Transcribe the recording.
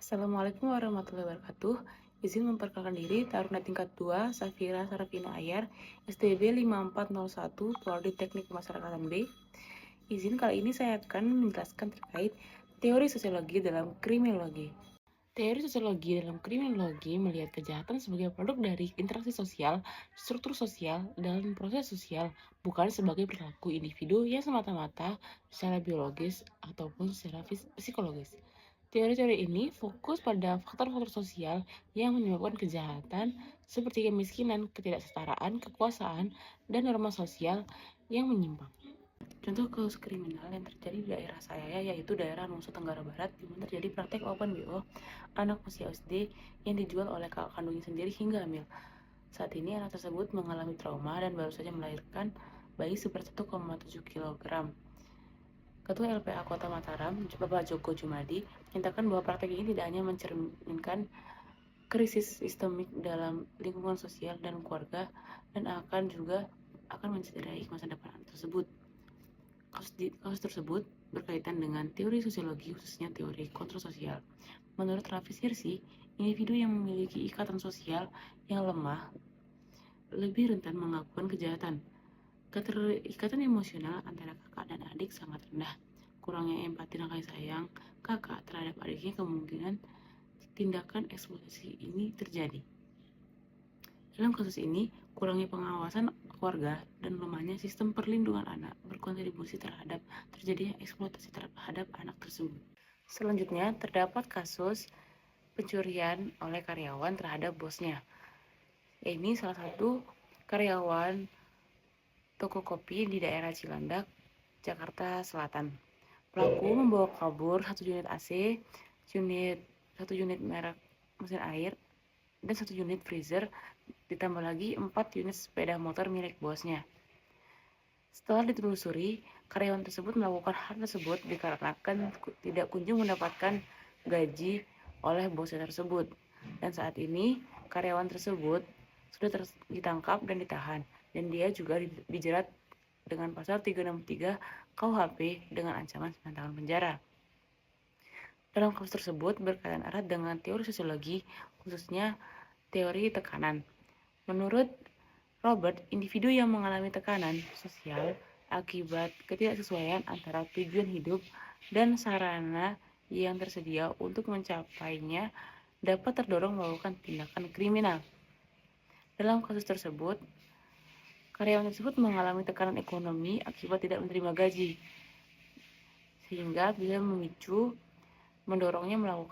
Assalamualaikum warahmatullahi wabarakatuh. Izin memperkenalkan diri, Taruna tingkat 2, Safira Sarafina Ayar, STB 5401, Prodi Teknik Pemasyarakatan B. Izin kali ini saya akan menjelaskan terkait teori sosiologi dalam kriminologi. Teori sosiologi dalam kriminologi melihat kejahatan sebagai produk dari interaksi sosial, struktur sosial, dan proses sosial, bukan sebagai perilaku individu yang semata-mata secara biologis ataupun secara psikologis. Teori-teori ini fokus pada faktor-faktor sosial yang menyebabkan kejahatan seperti kemiskinan, ketidaksetaraan, kekuasaan, dan norma sosial yang menyimpang. Contoh kasus kriminal yang terjadi di daerah saya yaitu daerah Nusa Tenggara Barat, di mana terjadi praktek open BO anak usia SD yang dijual oleh kakak kandungnya sendiri hingga hamil. Saat ini anak tersebut mengalami trauma dan baru saja melahirkan bayi seberat 1,7 kg. Ketua LPA Kota Mataram, Bapak Joko Jumadi, menyatakan bahwa praktek ini tidak hanya mencerminkan krisis sistemik dalam lingkungan sosial dan keluarga, dan akan mencederai masa depan anak tersebut. Kasus tersebut berkaitan dengan teori sosiologi, khususnya teori kontrol sosial. Menurut Raffi Sirsi, individu yang memiliki ikatan sosial yang lemah lebih rentan melakukan kejahatan. Keterikatan emosional antara kakak dan adik sangat rendah. Kurangnya empati dan kasih sayang kakak terhadap adiknya kemungkinan tindakan eksploitasi ini terjadi. Dalam kasus ini, kurangnya pengawasan keluarga dan lemahnya sistem perlindungan anak berkontribusi terhadap terjadinya eksploitasi terhadap anak tersebut. Selanjutnya, terdapat kasus pencurian oleh karyawan terhadap bosnya. Ini salah satu karyawan toko kopi di daerah Cilandak, Jakarta Selatan. Pelaku membawa kabur 1 unit AC, satu unit merek mesin air, dan 1 unit freezer, ditambah lagi 4 unit sepeda motor milik bosnya. Setelah ditelusuri, karyawan tersebut melakukan hal tersebut dikarenakan tidak kunjung mendapatkan gaji oleh bosnya tersebut. Dan saat ini, karyawan tersebut sudah ditangkap dan ditahan, dan dia juga dijerat dengan pasal 363 KUHP dengan ancaman 9 tahun penjara. Dalam kasus tersebut berkaitan erat dengan teori sosiologi, khususnya teori tekanan. Menurut Robert, individu yang mengalami tekanan sosial akibat ketidaksesuaian antara tujuan hidup dan sarana yang tersedia untuk mencapainya dapat terdorong melakukan tindakan kriminal. Dalam kasus tersebut, karyawan tersebut mengalami tekanan ekonomi akibat tidak menerima gaji, sehingga bisa mendorongnya melakukan